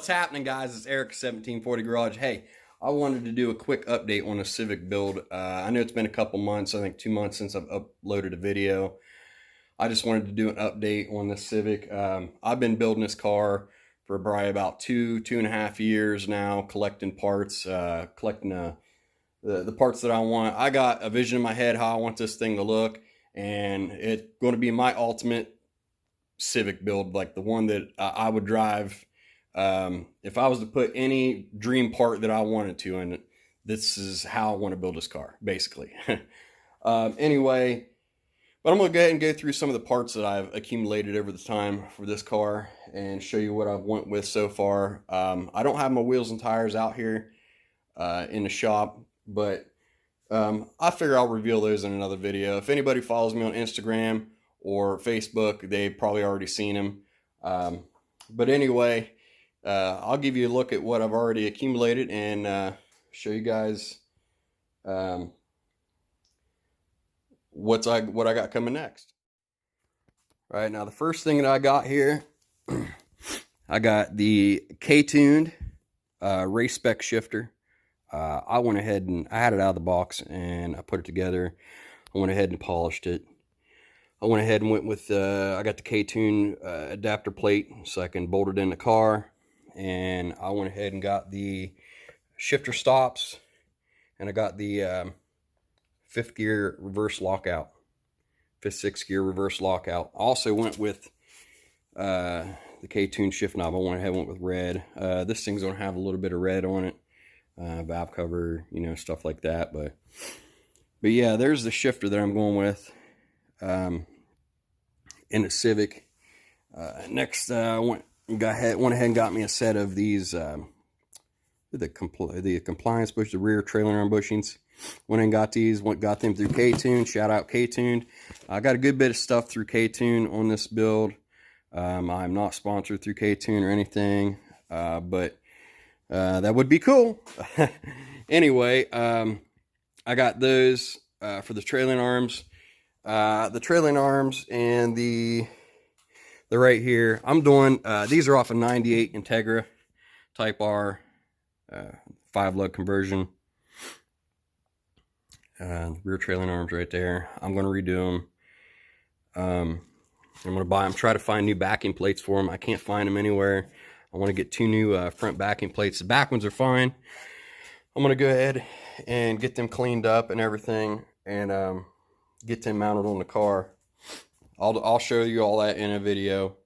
What's happening, guys? It's Eric 1740 Garage. Hey, I wanted to do a quick update on the Civic build. I know it's been a couple months, I think 2 months since I've uploaded a video. I just wanted to do an update on the Civic. I've been building this car for probably about two and a half years now, collecting parts, collecting the parts that I want. I got a vision in my head how I want this thing to look, and it's going to be my ultimate Civic build, like the one that I would drive if I was to put any dream part that I wanted to in it. This is how I want to build this car, basically. Anyway, but I'm going to go ahead and go through some of the parts that I've accumulated over the time for this car and show you what I've went with so far. I don't have my wheels and tires out here in the shop, but I figure I'll reveal those in another video. If anybody follows me on Instagram or Facebook, they've probably already seen them. But anyway, I'll give you a look at what I've already accumulated and show you guys what I got coming next. All right, now the first thing that I got here, I got the K-tuned race spec shifter. I went ahead and I had it out of the box and I put it together. I went ahead and polished it. I went ahead and went with, I got the K-tune adapter plate so I can bolt it in the car. And I went ahead and got the shifter stops. And I got the 5th gear reverse lockout. 5th, 6th gear reverse lockout. I also went with the K-tune shift knob. I went ahead and went with red. This thing's going to have a little bit of red on it. Valve cover, you know, stuff like that. But yeah, there's the shifter that I'm going with. In a Civic. Next, I went ahead and got me a set of these the compliance bush, the rear trailer arm bushings. Went and got these. Got them through K-Tune. Shout out K-Tuned. I got a good bit of stuff through K-Tune on this build. I'm not sponsored through K-Tune or anything, but that would be cool. Anyway, I got those for the trailing arms. The trailing arms and the right here, I'm doing, these are off a 98 Integra Type R 5-lug conversion. Rear trailing arms right there. I'm going to redo them. I'm going to buy them, try to find new backing plates for them. I can't find them anywhere. I want to get 2 new front backing plates. The back ones are fine. I'm going to go ahead and get them cleaned up and everything, and get them mounted on the car. I'll show you all that in a video.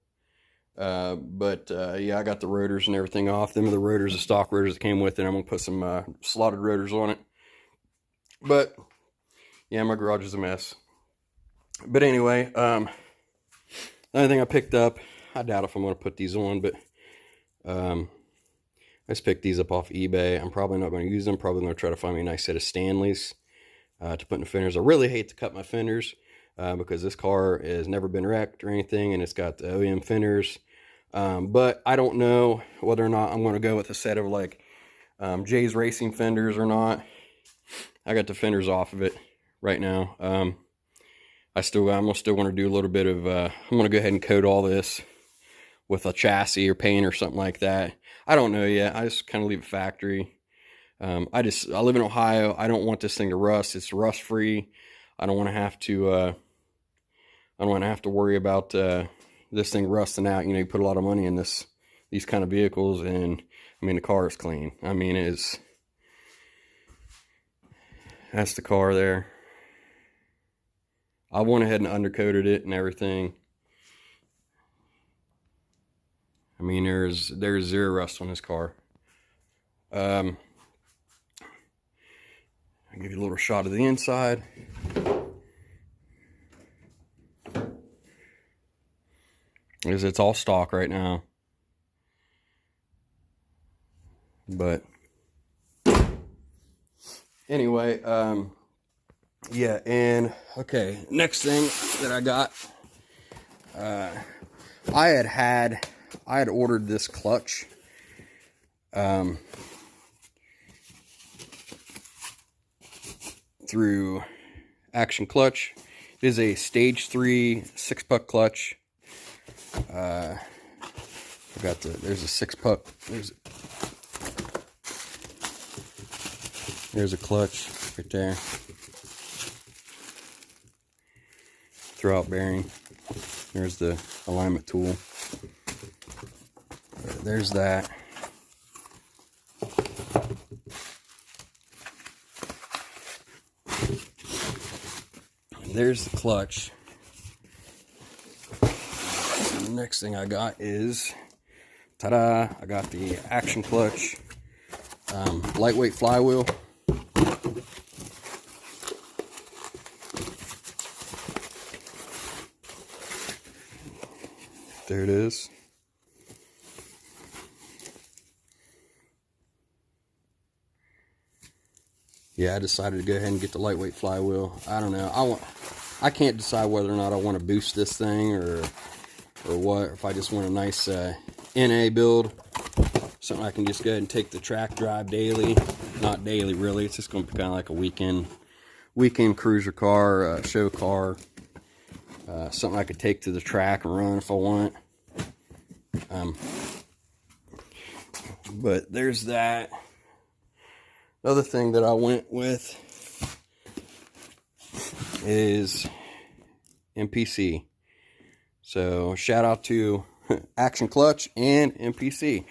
Yeah, I got the rotors and everything off. Them are the rotors, the stock rotors that came with it. I'm gonna put some slotted rotors on it. But yeah, my garage is a mess. But anyway, the only thing I picked up, I doubt if I'm gonna put these on, but I just picked these up off eBay. I'm probably not going to use them. Probably going to try to find me a nice set of Stanleys to put in the fenders. I really hate to cut my fenders because this car has never been wrecked or anything, and it's got the OEM fenders. But I don't know whether or not I'm going to go with a set of like Jay's Racing fenders or not. I got the fenders off of it right now. I'm still going to do a little bit of, I'm going to go ahead and coat all this with a chassis or paint or something like that. I don't know yet. I just kind of leave it factory. I live in Ohio. I don't want this thing to rust. It's rust free. I don't want to have to worry about this thing rusting out. You know, you put a lot of money in these kind of vehicles, and I mean, the car is clean. I mean, that's the car there. I went ahead and undercoated it and everything. I mean, there's 0 rust on this car. I'll give you a little shot of the inside. Because it's all stock right now. But anyway, yeah, and okay, next thing that I got, I had ordered this clutch through Action Clutch. It is a stage 3 6-puck clutch. got there's a 6-puck. There's a clutch right there. Throwout bearing. There's the alignment tool. There's that. There's the clutch. And the next thing I got is, ta-da, I got the action clutch, lightweight flywheel. There it is. Yeah, I decided to go ahead and get the lightweight flywheel. I don't know. I can't decide whether or not I want to boost this thing or what. If I just want a nice NA build, something I can just go ahead and take the track drive daily. Not daily, really. It's just going to be kind of like a weekend cruiser car, show car. Something I could take to the track and run if I want. But there's that. Another thing that I went with is MPC. So shout out to Action Clutch and MPC.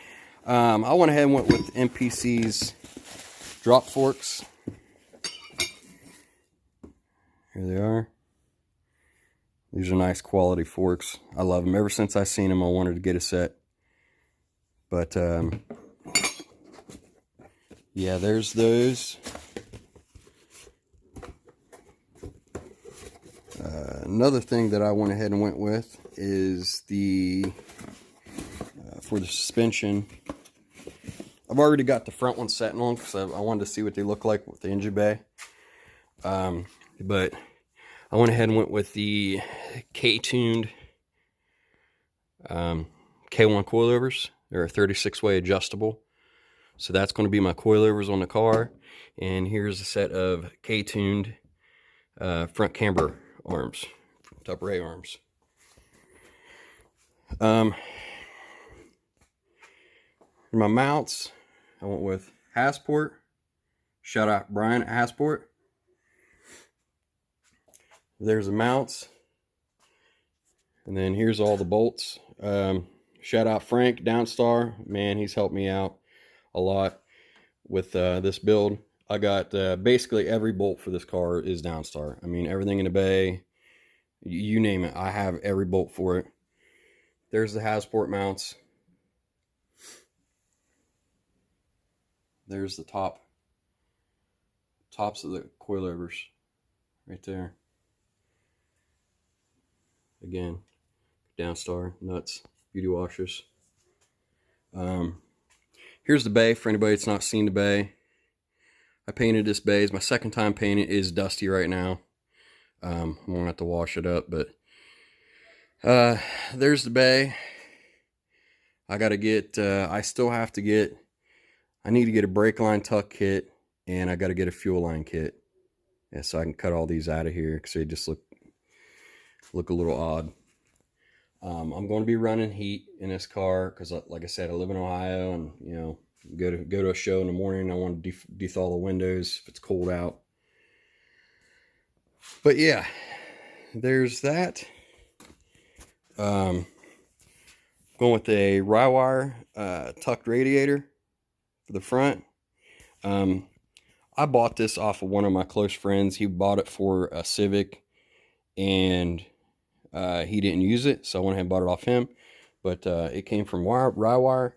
I went ahead and went with MPC's drop forks. Here they are. These are nice quality forks. I love them. Ever since I seen them, I wanted to get a set. But yeah, there's those. Another thing that I went ahead and went with is the for the suspension. I've already got the front one set on because I wanted to see what they look like with the engine bay. But I went ahead and went with the K-tuned K1 coilovers. They're a 36-way adjustable. So that's going to be my coilovers on the car. And here's a set of K-tuned front camber arms, upper A arms. My mounts, I went with Hasport. Shout out Brian at Hasport. There's the mounts. And then here's all the bolts. Shout out Frank Downstar. Man, he's helped me out a lot with this build. I got basically every bolt for this car is Downstar. I mean, everything in the bay, you name it, I have every bolt for it. There's the Hasport mounts. There's the tops of the coilovers right there. Again, Downstar, nuts, beauty washers. Here's the bay for anybody that's not seen the bay. I painted this bay. It's my second time painting it. It is dusty right now. I'm gonna have to wash it up, but there's the bay. I gotta get, I need to get a brake line tuck kit, and I gotta get a fuel line kit. Yeah, so I can cut all these out of here because they just look a little odd. I'm going to be running heat in this car because, like I said, I live in Ohio, and you know, go to a show in the morning. I want to dethaw the windows if it's cold out. But yeah, there's that. Going with a Rywire tucked radiator for the front. I bought this off of one of my close friends. He bought it for a Civic, and he didn't use it, so I went ahead and bought it off him. But it came from Rywire.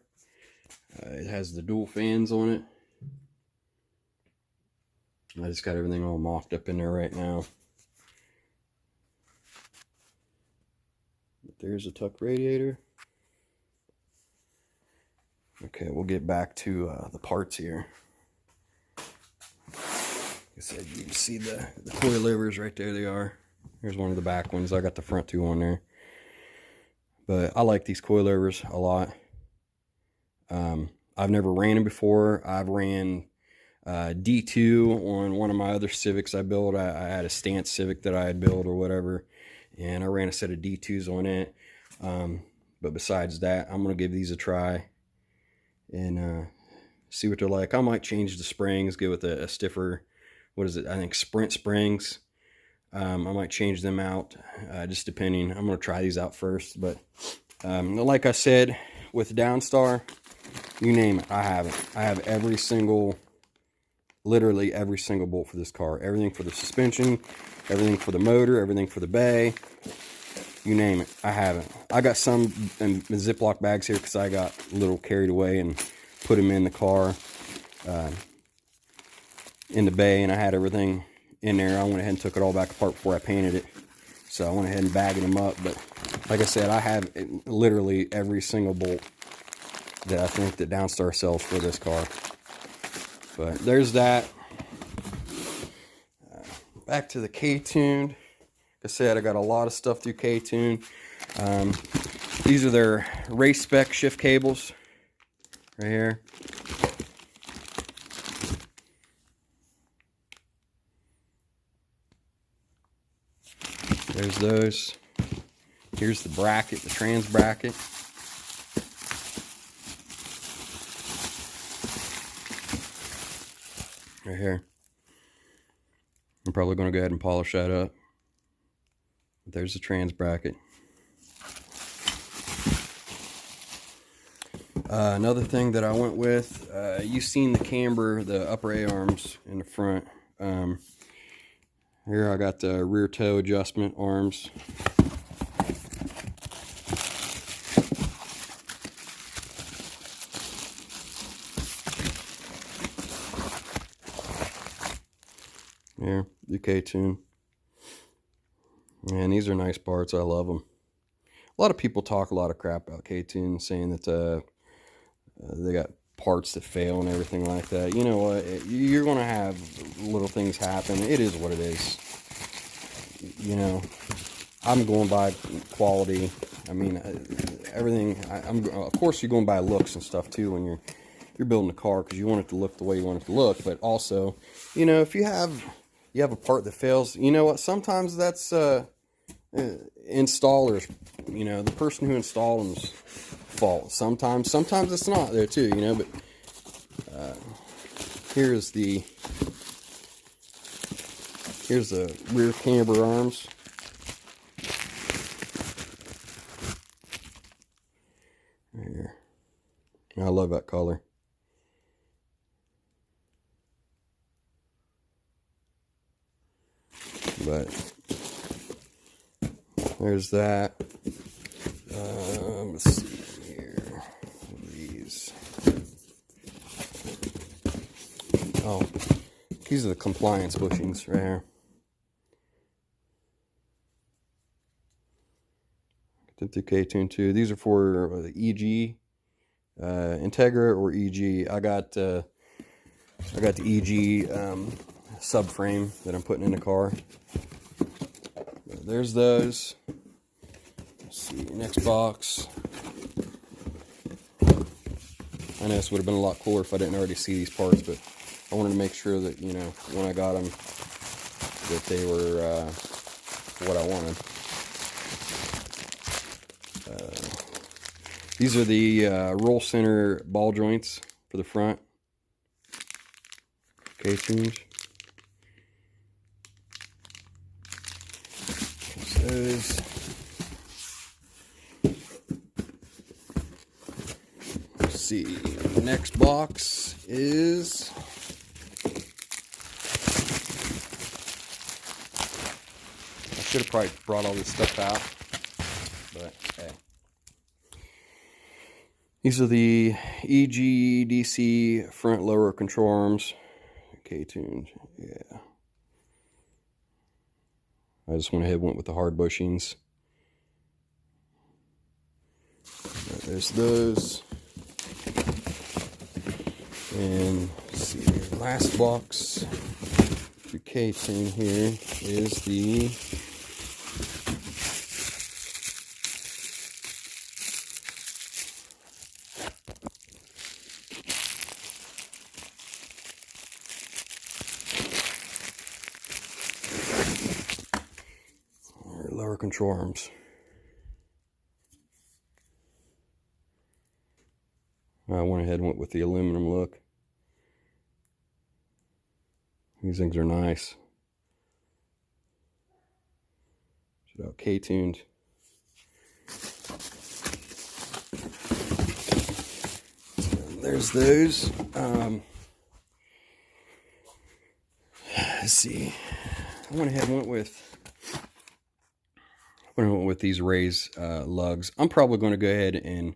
It has the dual fans on it. I just got everything all mocked up in there right now. But there's a tuck radiator. Okay, we'll get back to the parts here. Like I said, you can see the coilovers right there. They are. Here's one of the back ones. I got the front two on there. But I like these coilovers a lot. I've never ran them before. I've ran D2 on one of my other Civics I built. I had a stance Civic that I had built or whatever, and I ran a set of D2s on it. But besides that, I'm going to give these a try and see what they're like. I might change the springs, go with a stiffer, what is it? I think Sprint springs. I might change them out, just depending. I'm going to try these out first. But like I said, with Downstar, you name it, I have it. I have every single, literally every single bolt for this car. Everything for the suspension, everything for the motor, everything for the bay. You name it, I have it. I got some in Ziploc bags here because I got a little carried away and put them in the car, in the bay, and I had everything in there. I went ahead and took it all back apart before I painted it. So I went ahead and bagged them up. But like I said, I have literally every single bolt that I think that Downstar sells for this car. But there's that. Back to the K-Tuned. Like I said, I got a lot of stuff through K-Tune. These are their race spec shift cables right here. There's those. Here's the bracket, the trans bracket. Right here. I'm probably going to go ahead and polish that up. But there's the trans bracket. Another thing that I went with, you've seen the camber, the upper A-arms in the front. Here I got the rear toe adjustment arms. Here, the K-Tune. Man, these are nice parts. I love them. A lot of people talk a lot of crap about K-Tune, saying that they got parts that fail and everything like that. You know what? You're going to have little things happen. It is what it is. You know, I'm going by quality. I mean, everything. Of course, you're going by looks and stuff too when you're building a car, because you want it to look the way you want it to look. But also, you know, if you have a part that fails, you know what? Sometimes that's installers. You know, the person who installed them's fault. Sometimes it's not there too. You know, but here's the rear camber arms. Here. I love that color. But there's that. Let's see here. These. Oh, these are the compliance bushings right here. Did the K-Tune too. These are for the EG, Integra or EG. I got the EG subframe that I'm putting in the car. There's those. Let's see, next box. I know this would have been a lot cooler if I didn't already see these parts, but I wanted to make sure that, you know, when I got them, that they were what I wanted. These are the roll center ball joints for the front. K-Tunes. Those. Let's see. The next box is I should have probably brought all this stuff out, but hey. These are the EGDC front lower control arms. K-Tunes, yeah. I just went with the hard bushings. There's those. And let's see, the last box for K-Tune here is the lower control arms. I went ahead and went with the aluminum look. These things are nice. Should out K-tuned. There's those. Let's see. I went ahead and went with these Rays lugs. I'm probably going to go ahead and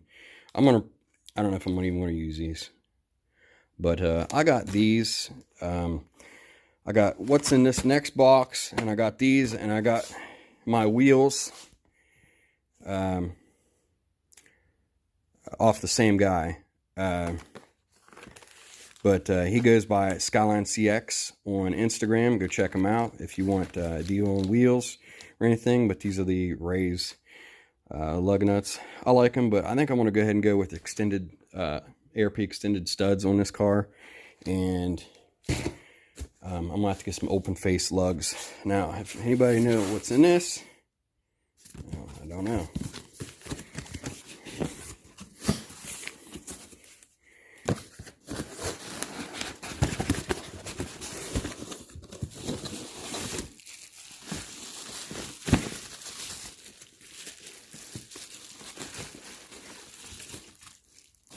I don't know if I'm even going to use these, but I got these. I got what's in this next box, and I got these, and I got my wheels off the same guy. But he goes by Skyline CX on Instagram. Go check him out if you want a deal on wheels or anything. But these are the Rays lug nuts. I like them, but I think I'm going to go ahead and go with extended ARP extended studs on this car. And I'm going to have to get some open face lugs. Now, if anybody know what's in this, I don't know.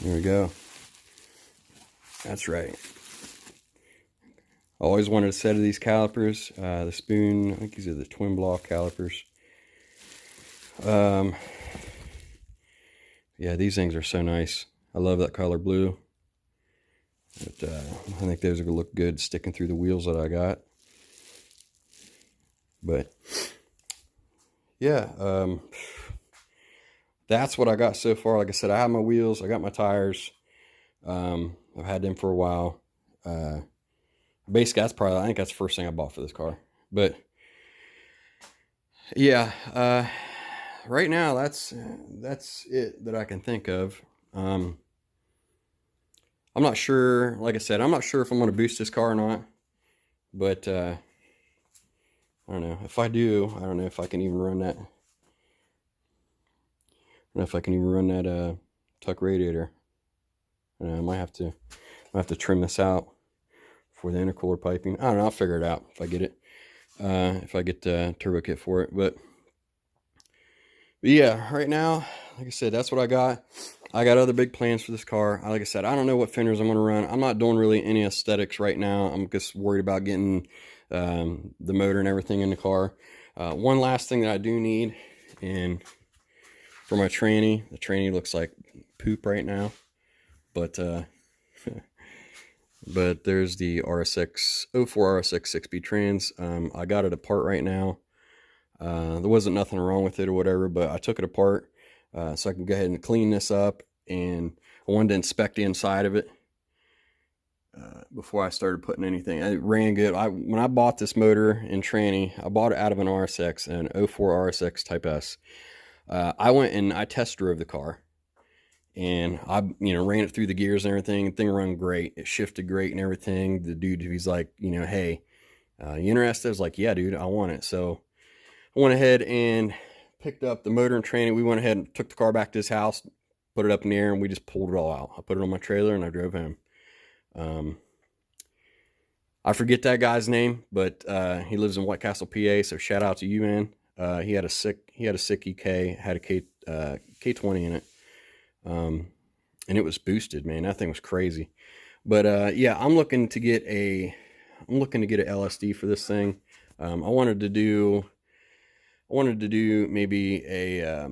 There we go. That's right. I always wanted a set of these calipers. The Spoon, I think these are the twin block calipers. Yeah, these things are so nice. I love that color blue. But I think those are going to look good sticking through the wheels that I got. But yeah, that's what I got so far. Like I said, I have my wheels, I got my tires. I've had them for a while. Basically, I think that's the first thing I bought for this car. But yeah, right now that's it that I can think of. I'm not sure, like I said, I'm not sure if I'm going to boost this car or not. But I don't know. If I do, I don't know if I can even run that. I don't know if I can even run that tuck radiator. I might have to trim this out for the intercooler piping. I don't know. I'll figure it out if I get it. If I get the turbo kit for it. But yeah, right now, like I said, that's what I got. I got other big plans for this car. Like I said, I don't know what fenders I'm going to run. I'm not doing really any aesthetics right now. I'm just worried about getting the motor and everything in the car. One last thing that I do need, and for my tranny, the tranny looks like poop right now, but but there's the RSX 04 RSX 6-speed trans. I got it apart right now. There wasn't nothing wrong with it or whatever, but I took it apart so I can go ahead and clean this up, and I wanted to inspect the inside of it before I started putting anything. It ran good. When I bought this motor and tranny, I bought it out of an RSX, an 04 RSX Type S. I went and I test drove the car, and I ran it through the gears and everything. The thing run great. It shifted great and everything. The dude, he's like, hey, you interested? I was like, yeah, dude, I want it. So I went ahead and picked up the motor and tranny. We went ahead and took the car back to his house, put it up in the air, and we just pulled it all out. I put it on my trailer and I drove home. I forget that guy's name, but he lives in White Castle, PA. So shout out to you, man. He had a sick EK, had a K20 in it, and it was boosted, man. That thing was crazy. But yeah, I'm looking to get an LSD for this thing. I wanted to do maybe a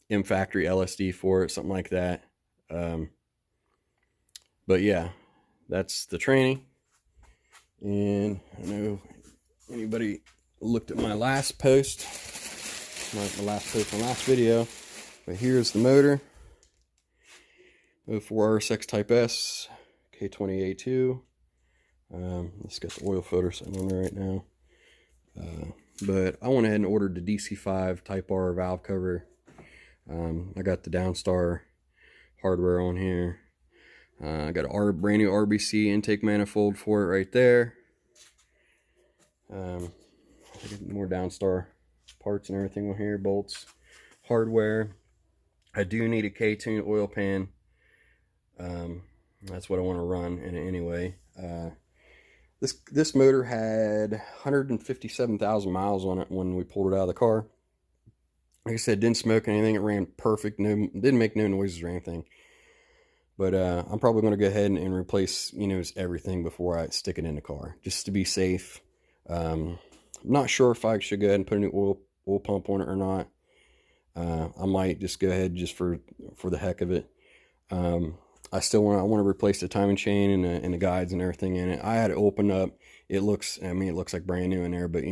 M Factory LSD for it, something like that. But yeah, that's the tranny. And I don't know if anybody looked at my last post, my last video, but here's the motor. 04 RSX Type S, K20A2. Let's get the oil filter sitting on there right now. But I went ahead and ordered the DC5 Type R valve cover. I got the Downstar hardware on here. I got a brand new RBC intake manifold for it right there. More Downstar parts and everything on here, bolts, hardware. I do need a K-tune oil pan. That's what I want to run in it anyway. This motor had 157,000 miles on it when we pulled it out of the car. Like I said, didn't smoke anything. It ran perfect. No, didn't make no noises or anything. But I'm probably going to go ahead and replace, everything before I stick it in the car, just to be safe. I'm not sure if I should go ahead and put a new oil pump on it or not. I might just go ahead just for the heck of it. I want to replace the timing chain and the guides and everything in it. I had it open up. It looks like brand new in there, but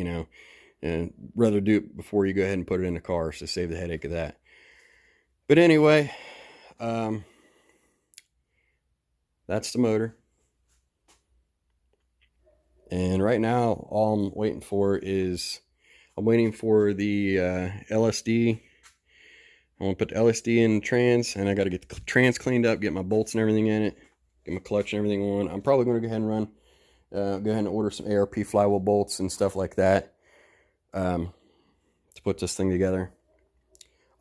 and rather do it before you go ahead and put it in the car, so save the headache of that. But anyway, that's the motor. And right now, all I'm waiting for is the LSD. I want to put the LSD in the trans, and I got to get the trans cleaned up, get my bolts and everything in it, get my clutch and everything on. I'm probably going to go ahead and order some ARP flywheel bolts and stuff like that to put this thing together.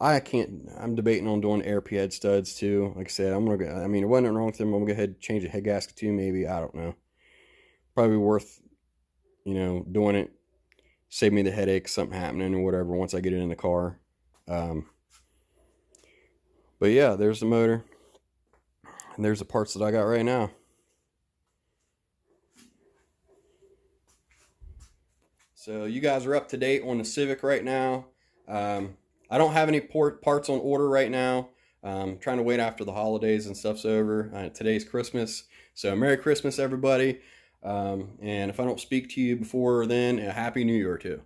I'm debating on doing ARP head studs too. Like I said, it wasn't wrong with them. I'm going to go ahead and change the head gasket too, maybe. I don't know. Probably worth, doing it. Save me the headache, something happening or whatever once I get it in the car. But yeah, there's the motor. And there's the parts that I got right now. So you guys are up to date on the Civic right now. I don't have any parts on order right now. Trying to wait after the holidays and stuff's over. Today's Christmas. So Merry Christmas, everybody. And if I don't speak to you before then, a Happy New Year too.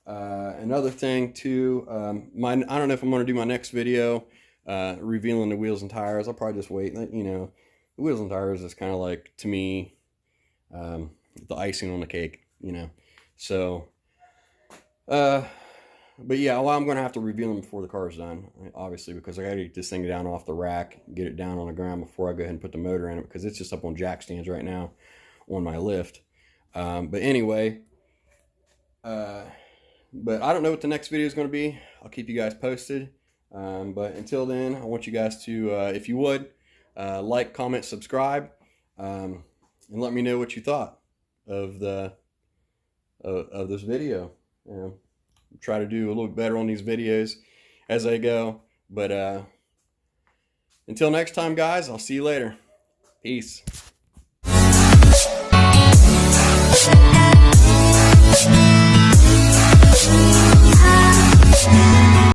Another thing too, I don't know if I'm going to do my next video revealing the wheels and tires. I'll probably just wait. The wheels and tires is kind of like, to me, the icing on the cake, So, but yeah, well, I'm going to have to reveal them before the car's done, obviously, because I got to get this thing down off the rack, get it down on the ground before I go ahead and put the motor in it, because it's just up on jack stands right now on my lift. But anyway, but I don't know what the next video is going to be. I'll keep you guys posted. But until then, I want you guys to, if you would, like, comment, subscribe, and let me know what you thought of this video. Try to do a little bit better on these videos as I go. But until next time, guys, I'll see you later. Peace.